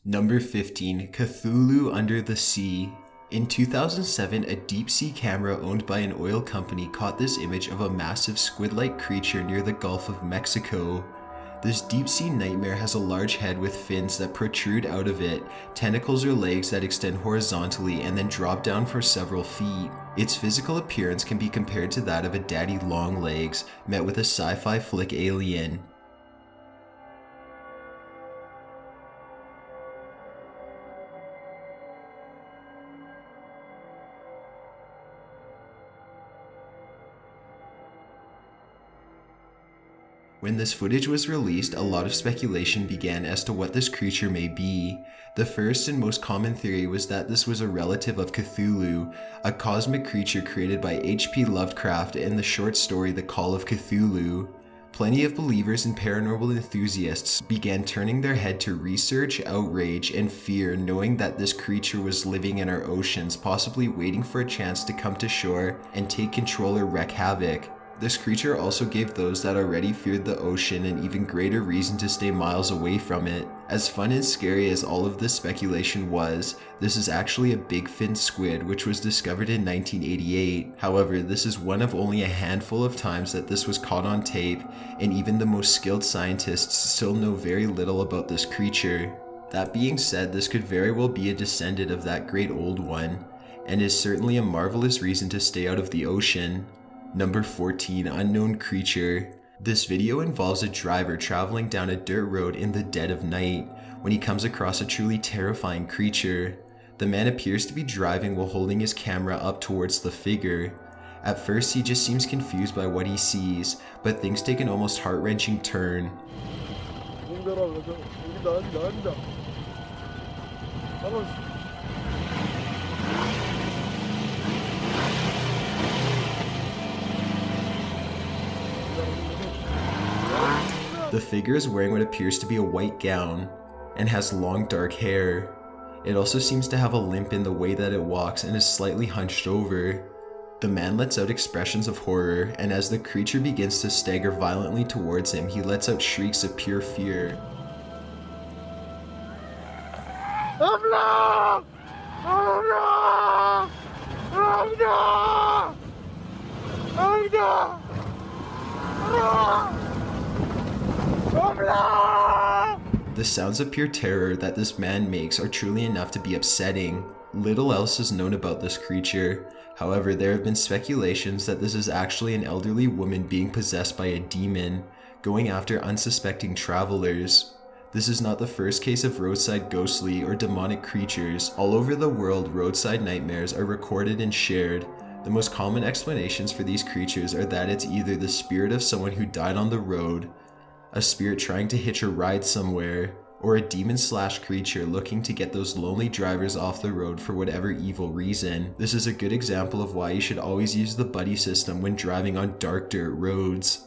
Number 15. Cthulhu Under the Sea. In 2007, a deep-sea camera owned by an oil company caught this image of a massive squid-like creature near the Gulf of Mexico. This deep-sea nightmare has a large head with fins that protrude out of it, tentacles or legs that extend horizontally and then drop down for several feet. Its physical appearance can be compared to that of a daddy long legs, met with a sci-fi flick Alien. When this footage was released, a lot of speculation began as to what this creature may be. The first and most common theory was that this was a relative of Cthulhu, a cosmic creature created by H.P. Lovecraft in the short story The Call of Cthulhu. Plenty of believers and paranormal enthusiasts began turning their head to research, outrage, and fear, knowing that this creature was living in our oceans, possibly waiting for a chance to come to shore and take control or wreak havoc. This creature also gave those that already feared the ocean an even greater reason to stay miles away from it. As fun and scary as all of this speculation was, this is actually a big fin squid which was discovered in 1988. However, this is one of only a handful of times that this was caught on tape, and even the most skilled scientists still know very little about this creature. That being said, this could very well be a descendant of that great old one, and is certainly a marvelous reason to stay out of the ocean. Number 14. Unknown Creature. This video involves a driver traveling down a dirt road in the dead of night when he comes across a truly terrifying creature. The man appears to be driving while holding his camera up towards the figure. At first he just seems confused by what he sees, but things take an almost heart-wrenching turn. The figure is wearing what appears to be a white gown and has long dark hair. It also seems to have a limp in the way that it walks and is slightly hunched over. The man lets out expressions of horror, and as the creature begins to stagger violently towards him, he lets out shrieks of pure fear. Oh no! Oh no! Oh no! Oh no! Oh! The sounds of pure terror that this man makes are truly enough to be upsetting. Little else is known about this creature. However, there have been speculations that this is actually an elderly woman being possessed by a demon, going after unsuspecting travelers. This is not the first case of roadside ghostly or demonic creatures. All over the world, roadside nightmares are recorded and shared. The most common explanations for these creatures are that it's either the spirit of someone who died on the road, a spirit trying to hitch a ride somewhere, or a demon/creature looking to get those lonely drivers off the road for whatever evil reason. This is a good example of why you should always use the buddy system when driving on dark dirt roads.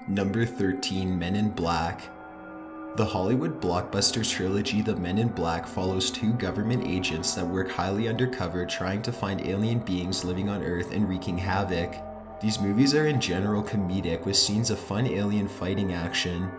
Number 13. Men in Black. The Hollywood blockbuster trilogy The Men in Black follows two government agents that work highly undercover trying to find alien beings living on Earth and wreaking havoc. These movies are in general comedic with scenes of fun alien fighting action.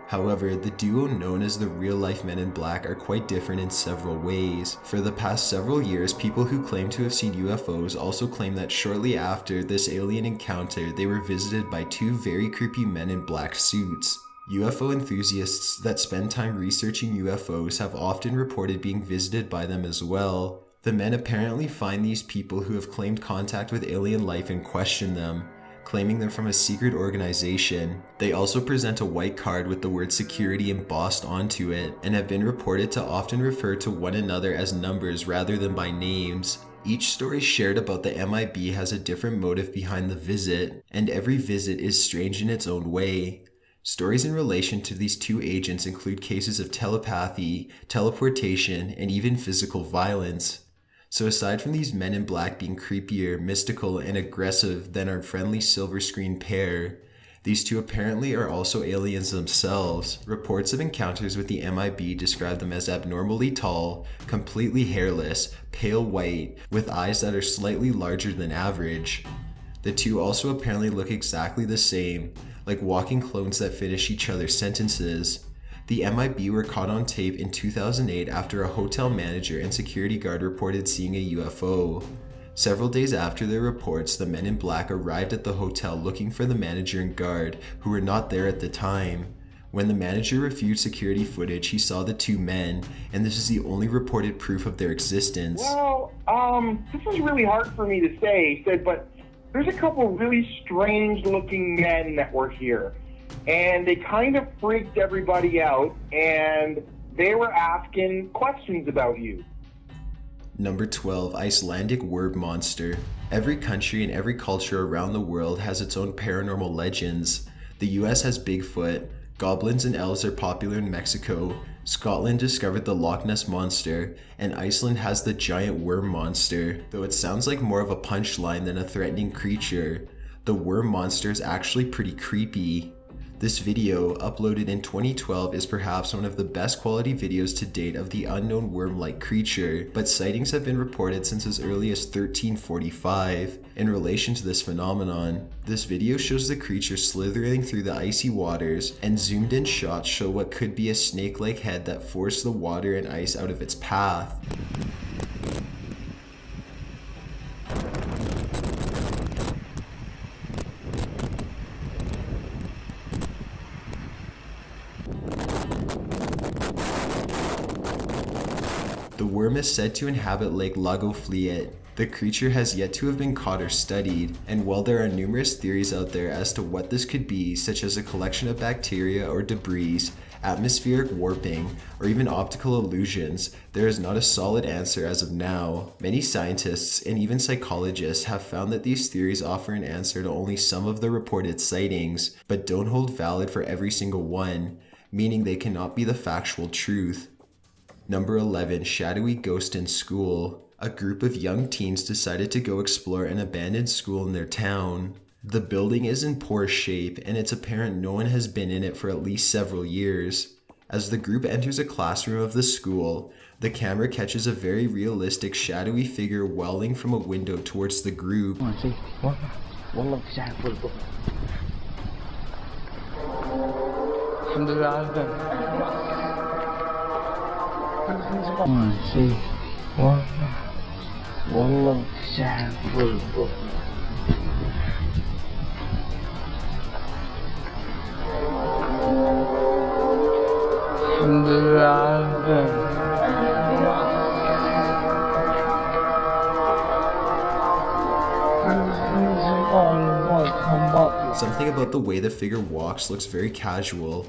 However, the duo known as the real-life Men in Black are quite different in several ways. For the past several years, people who claim to have seen UFOs also claim that shortly after this alien encounter, they were visited by two very creepy men in black suits. UFO enthusiasts that spend time researching UFOs have often reported being visited by them as well. The men apparently find these people who have claimed contact with alien life and question them, claiming they're from a secret organization. They also present a white card with the word security embossed onto it, and have been reported to often refer to one another as numbers rather than by names. Each story shared about the MIB has a different motive behind the visit, and every visit is strange in its own way. Stories in relation to these two agents include cases of telepathy, teleportation, and even physical violence. So aside from these men in black being creepier, mystical, and aggressive than our friendly silver screen pair, these two apparently are also aliens themselves. Reports of encounters with the MIB describe them as abnormally tall, completely hairless, pale white, with eyes that are slightly larger than average. The two also apparently look exactly the same, like walking clones that finish each other's sentences. The MIB were caught on tape in 2008 after a hotel manager and security guard reported seeing a UFO. Several days after their reports, the men in black arrived at the hotel looking for the manager and guard, who were not there at the time. When the manager reviewed security footage, he saw the two men, and this is the only reported proof of their existence. Well, this is really hard for me to say, he said, but there's a couple really strange looking men that were here, and they kind of freaked everybody out, and they were asking questions about you. Number 12, Icelandic Worm Monster. Every country and every culture around the world has its own paranormal legends. The US has Bigfoot, goblins and elves are popular in Mexico, Scotland discovered the Loch Ness Monster, and Iceland has the giant worm monster, though it sounds like more of a punchline than a threatening creature. The worm monster is actually pretty creepy. This video, uploaded in 2012, is perhaps one of the best quality videos to date of the unknown worm-like creature, but sightings have been reported since as early as 1345. In relation to this phenomenon, this video shows the creature slithering through the icy waters, and zoomed-in shots show what could be a snake-like head that forced the water and ice out of its path. The worm is said to inhabit Lake Lago Fliet. The creature has yet to have been caught or studied, and while there are numerous theories out there as to what this could be, such as a collection of bacteria or debris, atmospheric warping, or even optical illusions, there is not a solid answer as of now. Many scientists and even psychologists have found that these theories offer an answer to only some of the reported sightings, but don't hold valid for every single one, meaning they cannot be the factual truth. Number 11, Shadowy Ghost in School. A group of young teens decided to go explore an abandoned school in their town. The building is in poor shape, and it's apparent no one has been in it for at least several years. As the group enters a classroom of the school, the camera catches a very realistic shadowy figure welling from a window towards the group. Something about the way the figure walks looks very casual,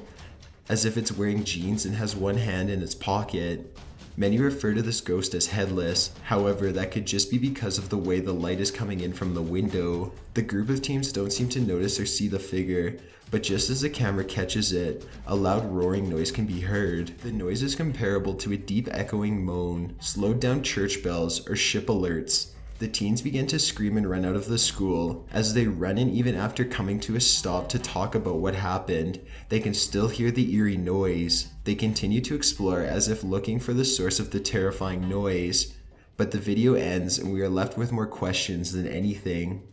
as if it's wearing jeans and has one hand in its pocket. Many refer to this ghost as headless, however that could just be because of the way the light is coming in from the window. The group of teens don't seem to notice or see the figure, but just as the camera catches it, a loud roaring noise can be heard. The noise is comparable to a deep echoing moan, slowed down church bells, or ship alerts. The teens begin to scream and run out of the school. As they run in even after coming to a stop to talk about what happened, they can still hear the eerie noise. They continue to explore as if looking for the source of the terrifying noise, but the video ends and we are left with more questions than anything.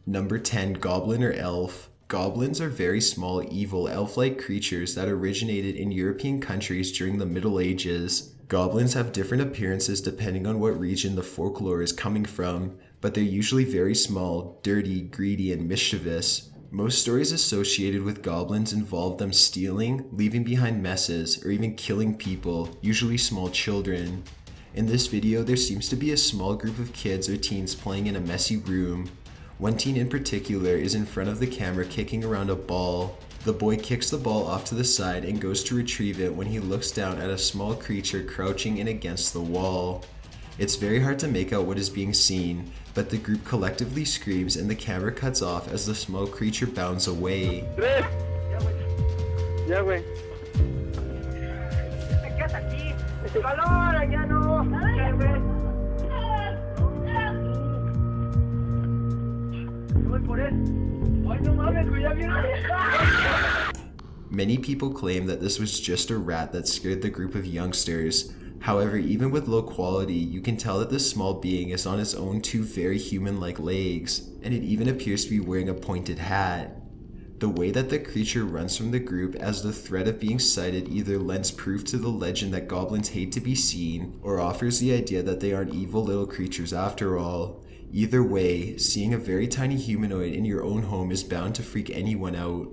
Number 10, Goblin or Elf. Goblins are very small, evil, elf-like creatures that originated in European countries during the Middle Ages. Goblins have different appearances depending on what region the folklore is coming from, but they're usually very small, dirty, greedy, and mischievous. Most stories associated with goblins involve them stealing, leaving behind messes, or even killing people, usually small children. In this video, there seems to be a small group of kids or teens playing in a messy room. One teen in particular is in front of the camera kicking around a ball. The boy kicks the ball off to the side and goes to retrieve it when he looks down at a small creature crouching in against the wall. It's very hard to make out what is being seen, but the group collectively screams and the camera cuts off as the small creature bounds away. Many people claim that this was just a rat that scared the group of youngsters. However, even with low quality, you can tell that this small being is on its own two very human-like legs, and it even appears to be wearing a pointed hat. The way that the creature runs from the group as the threat of being sighted either lends proof to the legend that goblins hate to be seen, or offers the idea that they aren't evil little creatures after all. Either way, seeing a very tiny humanoid in your own home is bound to freak anyone out.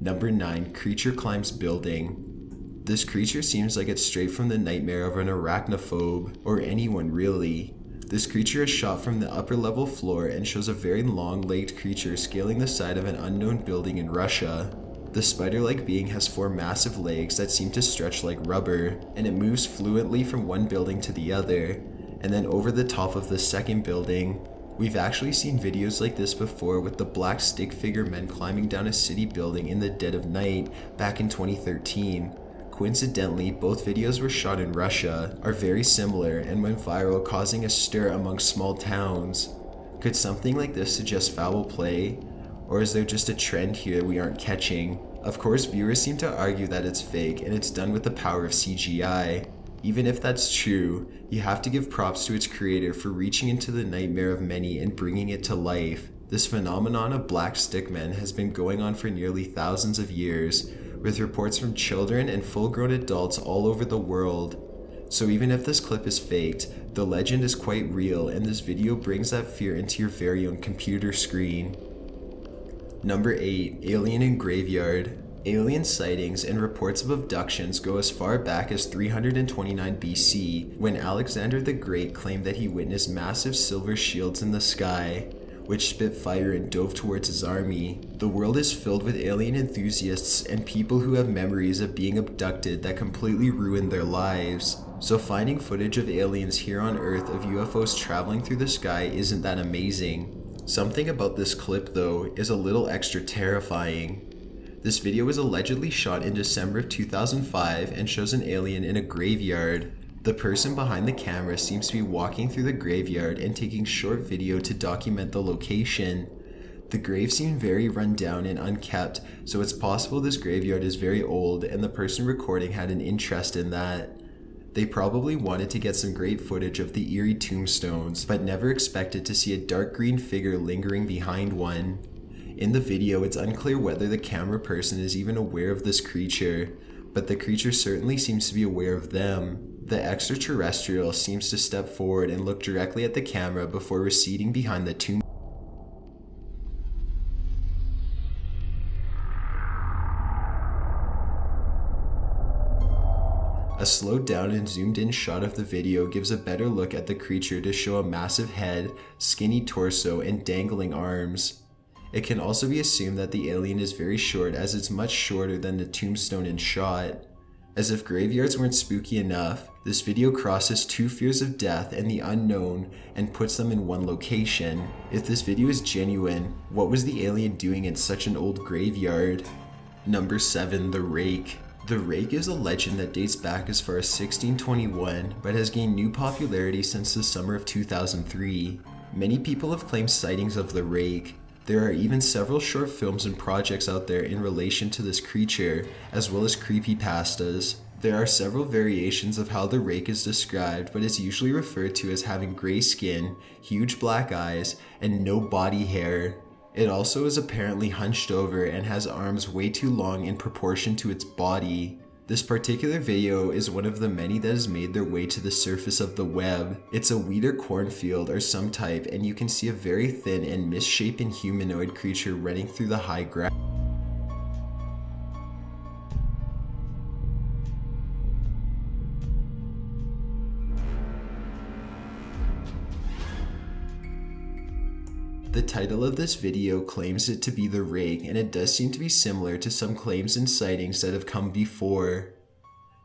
Number 9, creature climbs building. This creature seems like it's straight from the nightmare of an arachnophobe, or anyone really. This creature is shot from the upper level floor and shows a very long-legged creature scaling the side of an unknown building in Russia. The spider-like being has 4 massive legs that seem to stretch like rubber, and it moves fluently from one building to the other, and then over the top of the second building. We've actually seen videos like this before with the black stick figure men climbing down a city building in the dead of night back in 2013. Coincidentally, both videos were shot in Russia, are very similar, and went viral, causing a stir among small towns. Could something like this suggest foul play? Or is there just a trend here we aren't catching? Of course, viewers seem to argue that it's fake and it's done with the power of CGI. Even if that's true, you have to give props to its creator for reaching into the nightmare of many and bringing it to life. This phenomenon of black stickmen has been going on for nearly thousands of years, with reports from children and full-grown adults all over the world. So even if this clip is faked, the legend is quite real, and this video brings that fear into your very own computer screen. Number 8, alien in graveyard. Alien sightings and reports of abductions go as far back as 329 BC, when Alexander the Great claimed that he witnessed massive silver shields in the sky, which spit fire and dove towards his army. The world is filled with alien enthusiasts and people who have memories of being abducted that completely ruined their lives. So finding footage of aliens here on Earth of UFOs traveling through the sky isn't that amazing. Something about this clip though is a little extra terrifying. This video was allegedly shot in December of 2005 and shows an alien in a graveyard. The person behind the camera seems to be walking through the graveyard and taking short video to document the location. The grave seemed very run down and unkept, so it's possible this graveyard is very old and the person recording had an interest in that. They probably wanted to get some great footage of the eerie tombstones, but never expected to see a dark green figure lingering behind one. In the video, it's unclear whether the camera person is even aware of this creature, but the creature certainly seems to be aware of them. The extraterrestrial seems to step forward and look directly at the camera before receding behind the tomb. A slowed down and zoomed in shot of the video gives a better look at the creature to show a massive head, skinny torso, and dangling arms. It can also be assumed that the alien is very short, as it's much shorter than the tombstone in shot. As if graveyards weren't spooky enough, this video crosses 2 fears of death and the unknown and puts them in one location. If this video is genuine, what was the alien doing in such an old graveyard? Number 7, the Rake. The Rake is a legend that dates back as far as 1621, but has gained new popularity since the summer of 2003. Many people have claimed sightings of the Rake. There are even several short films and projects out there in relation to this creature, as well as creepypastas. There are several variations of how the Rake is described, but it's usually referred to as having gray skin, huge black eyes, and no body hair. It also is apparently hunched over and has arms way too long in proportion to its body. This particular video is one of the many that has made their way to the surface of the web. It's a wheat or cornfield or some type, and you can see a very thin and misshapen humanoid creature running through the high grass. The title of this video claims it to be the Rake, and it does seem to be similar to some claims and sightings that have come before.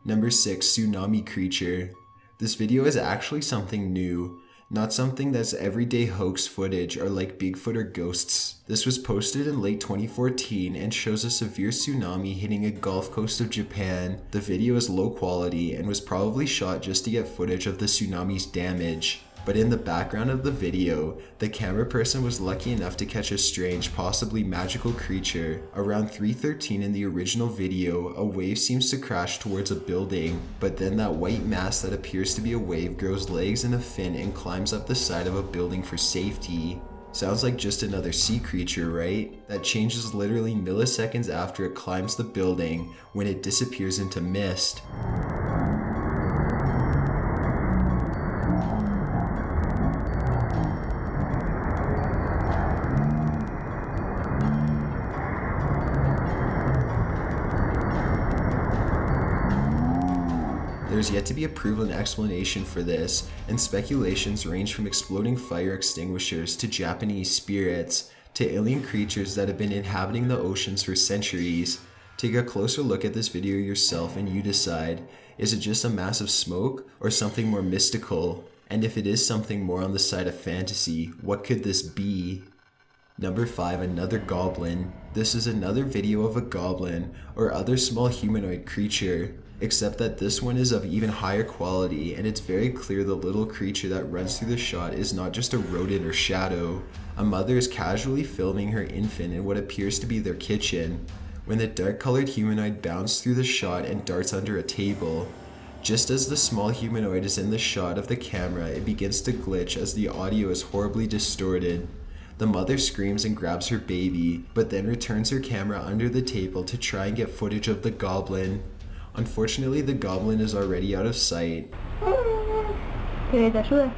Number 6, tsunami creature. This video is actually something new, not something that's everyday hoax footage or like Bigfoot or ghosts. This was posted in late 2014 and shows a severe tsunami hitting a Gulf coast of Japan. The video is low quality and was probably shot just to get footage of the tsunami's damage. But in the background of the video, the camera person was lucky enough to catch a strange, possibly magical creature. Around 3:13 in the original video, a wave seems to crash towards a building, but then that white mass that appears to be a wave grows legs and a fin and climbs up the side of a building for safety. Sounds like just another sea creature, right? That changes literally milliseconds after it climbs the building when it disappears into mist. There's yet to be a proven explanation for this, and speculations range from exploding fire extinguishers to Japanese spirits to alien creatures that have been inhabiting the oceans for centuries. Take a closer look at this video yourself and you decide, is it just a mass of smoke or something more mystical? And if it is something more on the side of fantasy, what could this be? Number 5, another goblin. This is another video of a goblin or other small humanoid creature, except that this one is of even higher quality, and it's very clear the little creature that runs through the shot is not just a rodent or shadow. A mother is casually filming her infant in what appears to be their kitchen, when the dark colored humanoid bounds through the shot and darts under a table. Just as the small humanoid is in the shot of the camera, it begins to glitch as the audio is horribly distorted. The mother screams and grabs her baby, but then returns her camera under the table to try and get footage of the goblin. Unfortunately, the goblin is already out of sight. Que te ayude.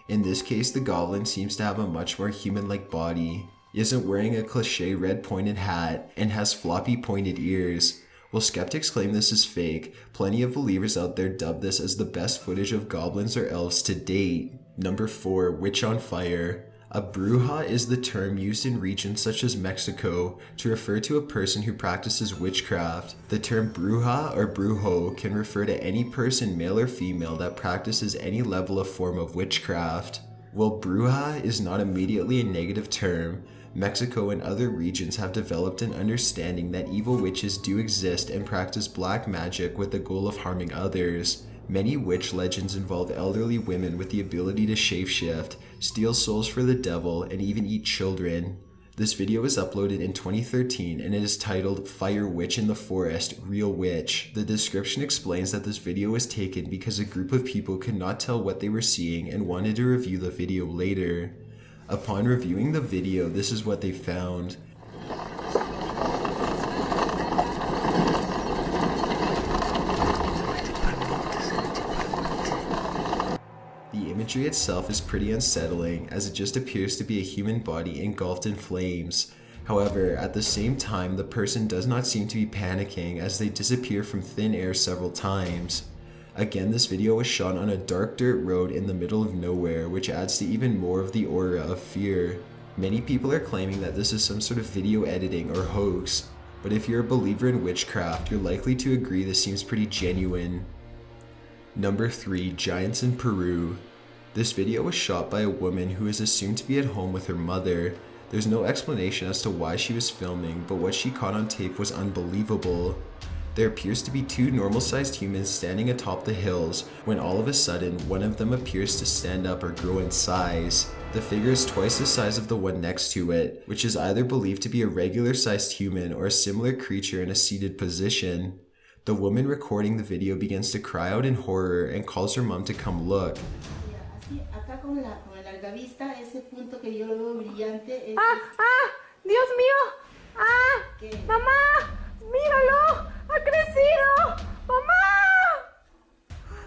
In this case, the goblin seems to have a much more human-like body. He isn't wearing a cliché red pointed hat and has floppy pointed ears. While skeptics claim this is fake, plenty of believers out there dub this as the best footage of goblins or elves to date. Number 4, witch on fire. A bruja is the term used in regions such as Mexico to refer to a person who practices witchcraft. The term bruja or brujo can refer to any person, male or female, that practices any level of form of witchcraft. While bruja is not immediately a negative term, Mexico and other regions have developed an understanding that evil witches do exist and practice black magic with the goal of harming others. Many witch legends involve elderly women with the ability to shapeshift, steal souls for the devil, and even eat children. This video was uploaded in 2013 and it is titled Fire Witch in the Forest, Real Witch. The description explains that this video was taken because a group of people could not tell what they were seeing and wanted to review the video later. Upon reviewing the video, this is what they found. The imagery itself is pretty unsettling, as it just appears to be a human body engulfed in flames. However, at the same time, the person does not seem to be panicking as they disappear from thin air several times. Again, this video was shot on a dark dirt road in the middle of nowhere, which adds to even more of the aura of fear. Many people are claiming that this is some sort of video editing or hoax, but if you're a believer in witchcraft, you're likely to agree this seems pretty genuine. Number 3, giants in Peru. This video was shot by a woman who is assumed to be at home with her mother. There's no explanation as to why she was filming, but what she caught on tape was unbelievable. There appears to be 2 normal-sized humans standing atop the hills when all of a sudden one of them appears to stand up or grow in size. The figure is twice the size of the one next to it, which is either believed to be a regular-sized human or a similar creature in a seated position. The woman recording the video begins to cry out in horror and calls her mom to come look. Dios mío! Mamá! ¡Míralo! ¡Ha crecido! ¡Mamá!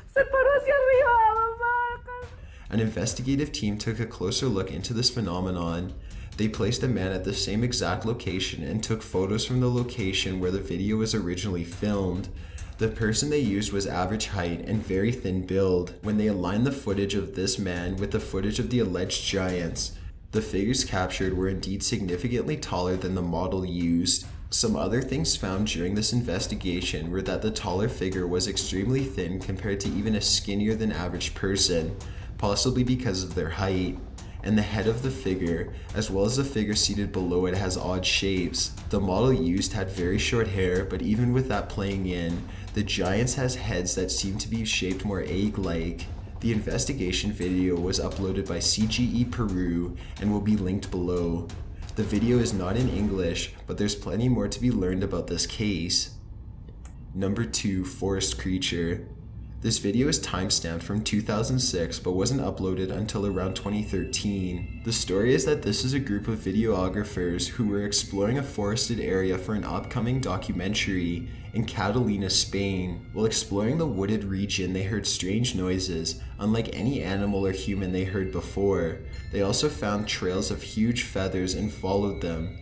¡Se paró hacia arriba, mamá! An investigative team took a closer look into this phenomenon. They placed a man at the same exact location and took photos from the location where the video was originally filmed. The person they used was average height and very thin build. When they aligned the footage of this man with the footage of the alleged giants, the figures captured were indeed significantly taller than the model used. Some other things found during this investigation were that the taller figure was extremely thin compared to even a skinnier than average person, possibly because of their height. And the head of the figure, as well as the figure seated below it, has odd shapes. The model used had very short hair, but even with that playing in, the giants has heads that seem to be shaped more egg-like. The investigation video was uploaded by CGE Peru and will be linked below. The video is not in English, but there's plenty more to be learned about this case. Number 2, forest creature. This video is timestamped from 2006 but wasn't uploaded until around 2013. The story is that this is a group of videographers who were exploring a forested area for an upcoming documentary in Catalina, Spain. While exploring the wooded region, they heard strange noises, unlike any animal or human they heard before. They also found trails of huge feathers and followed them.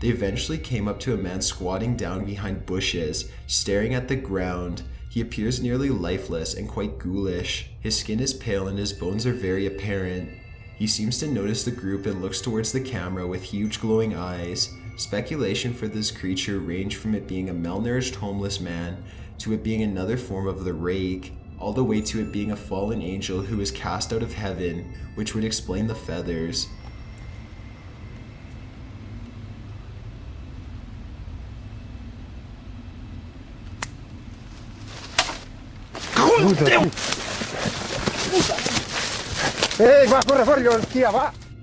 They eventually came up to a man squatting down behind bushes, staring at the ground. He appears nearly lifeless and quite ghoulish. His skin is pale and his bones are very apparent. He seems to notice the group and looks towards the camera with huge glowing eyes. Speculation for this creature range from it being a malnourished homeless man, to it being another form of the rake, all the way to it being a fallen angel who was cast out of heaven, which would explain the feathers.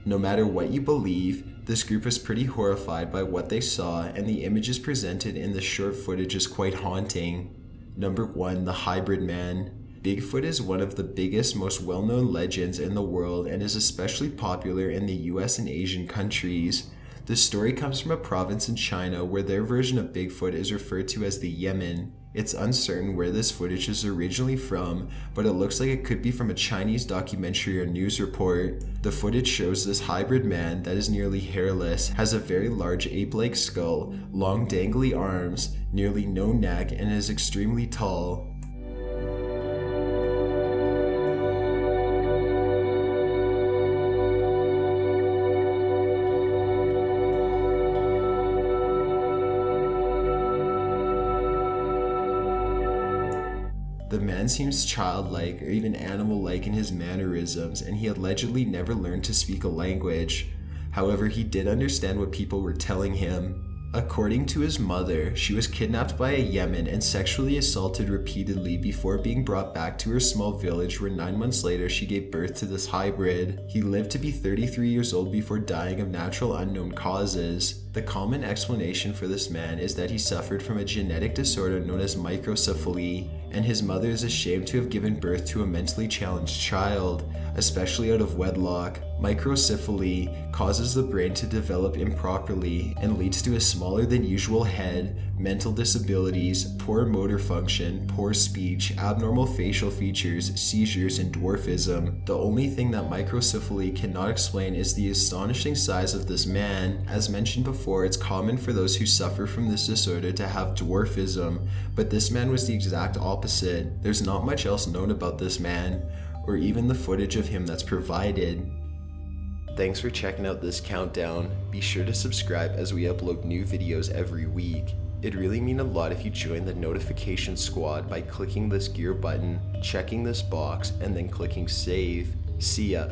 No matter what you believe, this group is pretty horrified by what they saw, and the images presented in the short footage is quite haunting. Number 1, the hybrid man. Bigfoot is one of the biggest, most well-known legends in the world and is especially popular in the US and Asian countries. The story comes from a province in China where their version of Bigfoot is referred to as the Yemen. It's uncertain where this footage is originally from, but it looks like it could be from a Chinese documentary or news report. The footage shows this hybrid man that is nearly hairless, has a very large ape-like skull, long dangly arms, nearly no neck, and is extremely tall. The man seems childlike or even animal-like in his mannerisms, and he allegedly never learned to speak a language. However, he did understand what people were telling him. According to his mother, she was kidnapped by a Yemen and sexually assaulted repeatedly before being brought back to her small village, where 9 months later she gave birth to this hybrid. He lived to be 33 years old before dying of natural unknown causes. The common explanation for this man is that he suffered from a genetic disorder known as microcephaly, and his mother is ashamed to have given birth to a mentally challenged child, especially out of wedlock. Microcephaly causes the brain to develop improperly and leads to a smaller than usual head, mental disabilities, poor motor function, poor speech, abnormal facial features, seizures, and dwarfism. The only thing that microcephaly cannot explain is the astonishing size of this man. As mentioned before, it's common for those who suffer from this disorder to have dwarfism, but this man was the exact opposite. There's not much else known about this man, or even the footage of him that's provided. Thanks for checking out this countdown. Be sure to subscribe as we upload new videos every week. It'd really mean a lot if you join the notification squad by clicking this gear button, checking this box, and then clicking save. See ya.